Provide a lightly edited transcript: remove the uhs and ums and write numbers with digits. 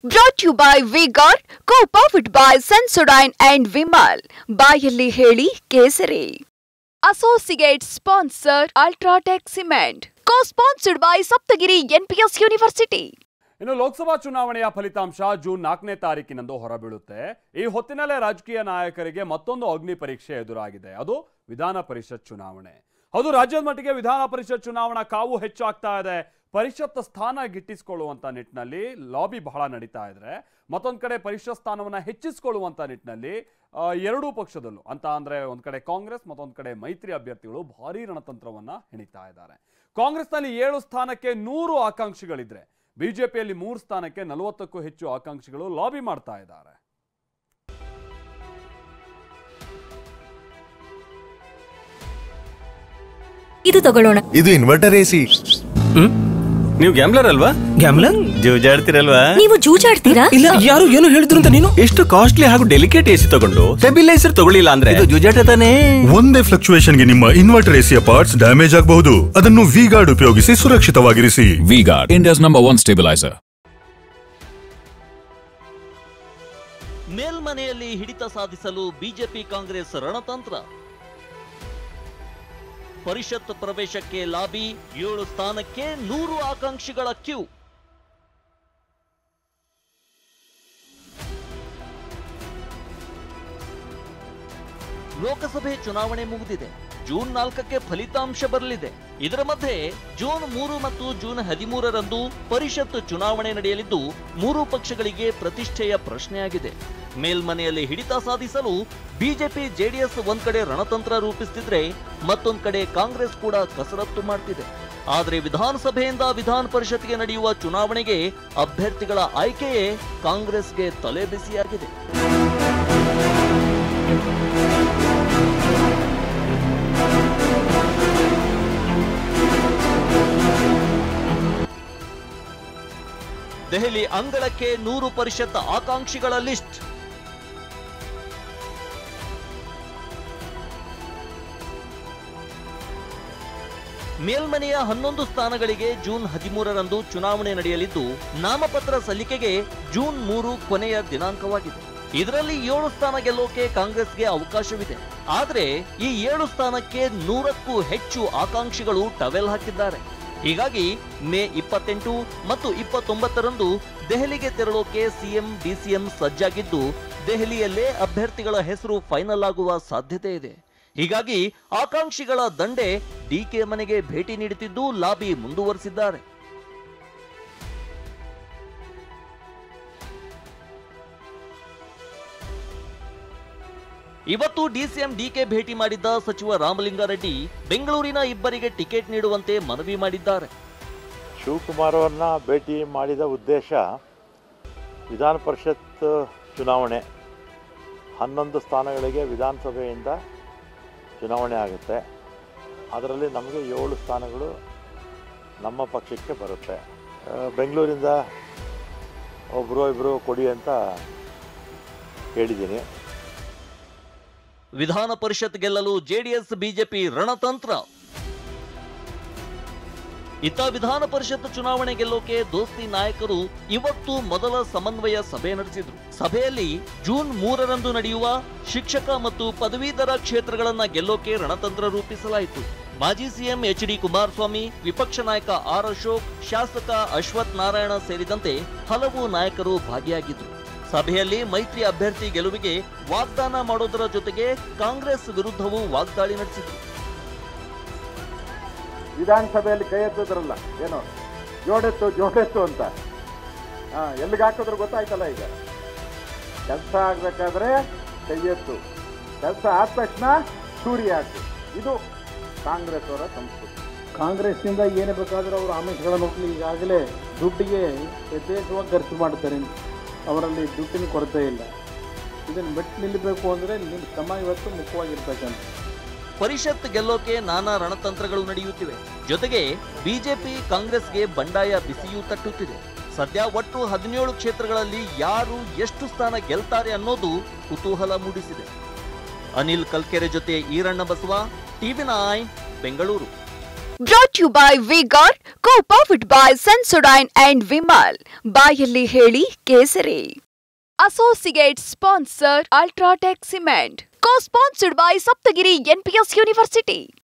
Brought to you by V-Guard, co-powered by Sensodyne and Vimal. ಬಾಯಲ್ಲಿ ಹೇಳಿ ಕೇಸರಿ. Associate sponsor Ultratech Cement. Co-sponsored by Saptagiri NPS University. ಇನ್ನು ಲೋಕಸಭಾ ಚುನಾವಣೆಯ ಫಲಿತಾಂಶ June 4ನೇ ತಾರೀಕಿನಂದು ಹೊರಬೀಳುತ್ತೆ. ಈ ಹೊತ್ತಿನಲ್ಲೇ ರಾಜಕೀಯ ನಾಯಕರಿಗೆ ಮತ್ತೊಂದು ಅಗ್ನಿ ಪರೀಕ್ಷೆ ಎದುರಾಗಿದೆ. ಅದು ವಿಧಾನ ಪರಿಷತ್ ಚುನಾವಣೆ. ಅದು ರಾಜ್ಯದ ಮಟ್ಟಿಗೆ ವಿಧಾನ ಪರಿಷತ್ ಚುನಾವಣಾ ಕಾವು ಹೆಚ್ಚಾಗ್ತಾ ಇದೆ. ಪರಿಷತ್ ಸ್ಥಾನ ಗಿಟ್ಟಿಸಿಕೊಳ್ಳುವಂತ ನಿಟ್ಟಿನಲ್ಲಿ ಲಾಬಿ ಬಹಳ ನಡೀತಾ ಇದ್ರೆ, ಮತ್ತೊಂದು ಕಡೆ ಪರಿಷತ್ ಸ್ಥಾನವನ್ನ ಹೆಚ್ಚಿಸಿಕೊಳ್ಳುವಂತ ನಿಟ್ಟಿನಲ್ಲಿ ಎರಡೂ ಪಕ್ಷದಲ್ಲೂ ಅಂತ ಅಂದ್ರೆ ಒಂದ್ ಕಡೆ ಕಾಂಗ್ರೆಸ್, ಮತ್ತೊಂದು ಕಡೆ ಮೈತ್ರಿ ಅಭ್ಯರ್ಥಿಗಳು ಭಾರೀ ರಣತಂತ್ರವನ್ನ ಹೆಣಿತಾ ಇದ್ದಾರೆ. ಕಾಂಗ್ರೆಸ್ನಲ್ಲಿ 7 ಸ್ಥಾನಕ್ಕೆ 100 ಆಕಾಂಕ್ಷಿಗಳಿದ್ರೆ, ಬಿಜೆಪಿಯಲ್ಲಿ 3 ಸ್ಥಾನಕ್ಕೆ 40ಕ್ಕೂ ಹೆಚ್ಚು ಆಕಾಂಕ್ಷಿಗಳು ಲಾಬಿ ಮಾಡ್ತಾ ಇದ್ದಾರೆ. ಇದು ತಗೊಳ್ಳೋಣ. ಇದು ಇನ್ವರ್ಟರ್ ಎಸಿ. ನೀವು ಗ್ಯಾಮ್ಲರ್ ಅಲ್ವಾ? ಗ್ಯಾಮ್ಲರ್ ಜೂಜಾಡ್ತಿರಲ್ವಾ? ನೀವು ಜೂಜಾಡ್ತೀರಾ? ಇಲ್ಲ, ಯಾರು ಏನು ಹೇಳಿದ್ರು ಅಂತ ನೀನು ಎಷ್ಟು ಕಾಸ್ಟ್ಲಿ ಹಾಗೂ ಡೆಲಿಕೇಟ್ ಎಸಿ ತಗೊಂಡು ಸ್ಟೆಬಿಲೈಸರ್ ತಗೊಳ್ಳಿಲ್ಲ ಅಂದ್ರೆ ಇದು ಜೂಜಾಟ ತಾನೇ. ಒಂದೇ ಫ್ಲಕ್ಚುಯೇಷನ್ ಗೆ ನಿಮ್ಮ ಇನ್ವರ್ಟರ್ ಎಸಿಯ ಪಾರ್ಟ್ಸ್ ಡ್ಯಾಮೇಜ್ ಆಗಬಹುದು. ಅದನ್ನು ವಿ-ಗಾರ್ಡ್ ಉಪಯೋಗಿಸಿ ಸುರಕ್ಷಿತವಾಗಿರಿಸಿ. V Guard, India's number 1 stabiliser. ಮೇಲ್ಮನೆಯಲ್ಲಿ ಹಿಡಿತ ಸಾಧಿಸಲು ಬಿಜೆಪಿ ಕಾಂಗ್ರೆಸ್ ರಣತಂತ್ರ. ಪರಿಷತ್ ಪ್ರವೇಶಕ್ಕೆ ಲಾಬಿ, 7 ಸ್ಥಾನಕ್ಕೆ 100 ಆಕಾಂಕ್ಷಿಗಳ ಕ್ಯೂ. ಲೋಕಸಭೆ ಚುನಾವಣೆ ಮುಗಿದಿದೆ. ಜೂನ್ 4ಕ್ಕೆ ಫಲಿತಾಂಶ ಬರಲಿದೆ. ಇದರ ಮಧ್ಯೆ ಜೂನ್ 3 ಮತ್ತು ಜೂನ್ 13ರಂದು ಪರಿಷತ್ ಚುನಾವಣೆ ನಡೆಯಲಿದ್ದು, 3 ಪಕ್ಷಗಳಿಗೆ ಪ್ರತಿಷ್ಠೆಯ ಪ್ರಶ್ನೆಯಾಗಿದೆ. ಮೇಲ್ಮನೆಯಲ್ಲಿ ಹಿಡಿತ ಸಾಧಿಸಲು ಬಿಜೆಪಿ ಜೆಡಿಎಸ್ ಒಂದ್ ಕಡೆ ರಣತಂತ್ರ ರೂಪಿಸುತ್ತಿದ್ರೆ, ಮತ್ತೊಂದ್ ಕಡೆ ಕಾಂಗ್ರೆಸ್ ಕೂಡ ಕಸರತ್ತು ಮಾಡ್ತಿದೆ. ಆದರೆ ವಿಧಾನಸಭೆಯಿಂದ ವಿಧಾನ ಪರಿಷತ್ಗೆ ನಡೆಯುವ ಚುನಾವಣೆಗೆ ಅಭ್ಯರ್ಥಿಗಳ ಆಯ್ಕೆಯೇ ಕಾಂಗ್ರೆಸ್ಗೆ ತಲೆಬಿಸಿಯಾಗಿದೆ. ದೆಹಲಿ ಅಂಗಳಕ್ಕೆ 100 ಪರಿಷತ್ ಆಕಾಂಕ್ಷಿಗಳ ಲಿಸ್ಟ್. ಮೇಲ್ಮನೆಯ 11 ಸ್ಥಾನಗಳಿಗೆ ಜೂನ್ 13ರಂದು ಚುನಾವಣೆ ನಡೆಯಲಿದ್ದು, ನಾಮಪತ್ರ ಸಲ್ಲಿಕೆಗೆ ಜೂನ್ 3 ಕೊನೆಯ ದಿನಾಂಕವಾಗಿದೆ. ಇದರಲ್ಲಿ 7 ಸ್ಥಾನ ಗೆಲ್ಲೋಕೆ ಕಾಂಗ್ರೆಸ್ಗೆ ಅವಕಾಶವಿದೆ. ಆದರೆ ಈ 7 ಸ್ಥಾನಕ್ಕೆ 100ಕ್ಕೂ ಹೆಚ್ಚು ಆಕಾಂಕ್ಷಿಗಳು ಟವೆಲ್ ಹಾಕಿದ್ದಾರೆ. ಹೀಗಾಗಿ ಮೇ 28 ಮತ್ತು 29ರಂದು ದೆಹಲಿಗೆ ತೆರಳೋಕೆ ಸಿಎಂ ಡಿಸಿಎಂ ಸಜ್ಜಾಗಿದ್ದು, ದೆಹಲಿಯಲ್ಲೇ ಅಭ್ಯರ್ಥಿಗಳ ಹೆಸರು ಫೈನಲ್ ಆಗುವ ಸಾಧ್ಯತೆ ಇದೆ. ಹೀಗಾಗಿ ಆಕಾಂಕ್ಷಿಗಳ ದಂಡೆ ಡಿಕೆ ಮನೆಗೆ ಭೇಟಿ ನೀಡುತ್ತಿದ್ದು, ಲಾಬಿ ಮುಂದುವರೆಸಿದ್ದಾರೆ. ಇವತ್ತು ಡಿಸಿಎಂ ಡಿಕೆ ಭೇಟಿ ಮಾಡಿದ್ದ ಸಚಿವ ರಾಮಲಿಂಗಾರೆಡ್ಡಿ ಬೆಂಗಳೂರಿನ ಇಬ್ಬರಿಗೆ ಟಿಕೆಟ್ ನೀಡುವಂತೆ ಮನವಿ ಮಾಡಿದ್ದಾರೆ. ಶಿವಕುಮಾರ್ ಅವರನ್ನ ಭೇಟಿ ಮಾಡಿದ ಉದ್ದೇಶ, ವಿಧಾನ ಪರಿಷತ್ ಚುನಾವಣೆ 11 ಸ್ಥಾನಗಳಿಗೆ ವಿಧಾನಸಭೆಯಿಂದ ಚುನಾವಣೆ ಆಗುತ್ತೆ. ಅದರಲ್ಲಿ ನಮಗೆ 7 ಸ್ಥಾನಗಳು ನಮ್ಮ ಪಕ್ಷಕ್ಕೆ ಬರುತ್ತೆ. ಬೆಂಗಳೂರಿಂದ ಒಬ್ಬರು ಕೊಡಿ ಅಂತ ಹೇಳಿದ್ದೀನಿ. ವಿಧಾನ ಪರಿಷತ್ ಗೆಲ್ಲಲು ಜೆಡಿಎಸ್ ಬಿಜೆಪಿ ರಣತಂತ್ರ. ಇತ್ತ ವಿಧಾನ ಪರಿಷತ್ ಚುನಾವಣೆ ಗೆಲ್ಲೋಕೆ ದೋಸ್ತಿ ನಾಯಕರು ಇವತ್ತು ಮೊದಲ ಸಮನ್ವಯ ಸಭೆ ನಡೆಸಿದ್ರು. ಸಭೆಯಲ್ಲಿ ಜೂನ್ 3ರಂದು ನಡೆಯುವ ಶಿಕ್ಷಕ ಮತ್ತು ಪದವೀಧರ ಕ್ಷೇತ್ರಗಳನ್ನ ಗೆಲ್ಲೋಕೆ ರಣತಂತ್ರ ರೂಪಿಸಲಾಯಿತು. ಮಾಜಿ ಸಿಎಂ ಎಚ್.ಡಿ. ಕುಮಾರಸ್ವಾಮಿ, ವಿಪಕ್ಷ ನಾಯಕ ಆರ್ ಅಶೋಕ್, ಶಾಸಕ ಅಶ್ವಥ್ ನಾರಾಯಣ ಸೇರಿದಂತೆ ಹಲವು ನಾಯಕರು ಭಾಗಿಯಾಗಿದ್ರು. ಸಭೆಯಲ್ಲಿ ಮೈತ್ರಿ ಅಭ್ಯರ್ಥಿ ಗೆಲುವಿಗೆ ವಾಗ್ದಾನ ಮಾಡೋದರ ಜೊತೆಗೆ ಕಾಂಗ್ರೆಸ್ ವಿರುದ್ಧವೂ ವಾಗ್ದಾಳಿ ನಡೆಸಿದ್ರು. ವಿಧಾನಸಭೆಯಲ್ಲಿ ಕೈ ಎತ್ತಿದ್ರಲ್ಲ, ಏನೋ ಜೋಡೆತ್ತು ಅಂತ ಎಲ್ಲಿಗೆ ಹಾಕಿದ್ರು ಗೊತ್ತಾಯ್ತಲ್ಲ. ಈಗ ಕೆಲಸ ಆಗ್ಬೇಕಾದ್ರೆ ಕೈ ಎತ್ತು, ಕೆಲಸ ಆದ ತಕ್ಷಣ ಚೂರಿ ಹಾಕು. ಇದು ಕಾಂಗ್ರೆಸ್ ಅವರ ಸಂಸ್ಕೃತಿ. ಕಾಂಗ್ರೆಸ್ನಿಂದ ಏನೇ ಬೇಕಾದರೂ ಅವರು ಆಮಿಷಗಳನ್ನು ಹೋಗ್ಲಿ, ಈಗಾಗಲೇ ದುಡ್ಡಿಗೆ ಯಥೇಚ್ಛವಾಗಿ ಖರ್ಚು ಮಾಡ್ತಾರೆ. ಅವರಲ್ಲಿ ದುಡ್ಡಿನ ಕೊರತೆ ಇಲ್ಲ. ಇದನ್ನು ಮೆಟ್ಟು ನಿಲ್ಲಬೇಕು ಅಂದರೆ ನಿಮ್ಮ ಶ್ರಮ ಇವತ್ತು ಮುಖ್ಯವಾಗಿರ್ಬೇಕಂತ. ಪರಿಷತ್ ಗೆಲ್ಲೋಕೆ ನಾನಾ ರಣತಂತ್ರಗಳು ನಡೆಯುತ್ತಿವೆ. ಜೊತೆಗೆ ಬಿಜೆಪಿ ಕಾಂಗ್ರೆಸ್ಗೆ ಬಂಡಾಯ ಬಿಸಿಯೂ ತಟ್ಟುತ್ತಿದೆ. ಸದ್ಯ ಒಟ್ಟು 17 ಕ್ಷೇತ್ರಗಳಲ್ಲಿ ಯಾರು ಎಷ್ಟು ಸ್ಥಾನ ಗೆಲ್ತಾರೆ ಅನ್ನೋದು ಕುತೂಹಲ ಮೂಡಿಸಿದೆ. ಅನಿಲ್ ಕಲ್ಕೆರೆ ಜೊತೆ Iranna Basava, ಟಿವಿ9 Bengaluru. Brought you by V-Guard, co-powered by Sensodyne and Vimal. ಬಾಯಲ್ಲಿ ಹೇಳಿ ಕೇಸರಿ. Associate sponsor Ultratech Cement. Co-sponsored by Saptagiri NPS University.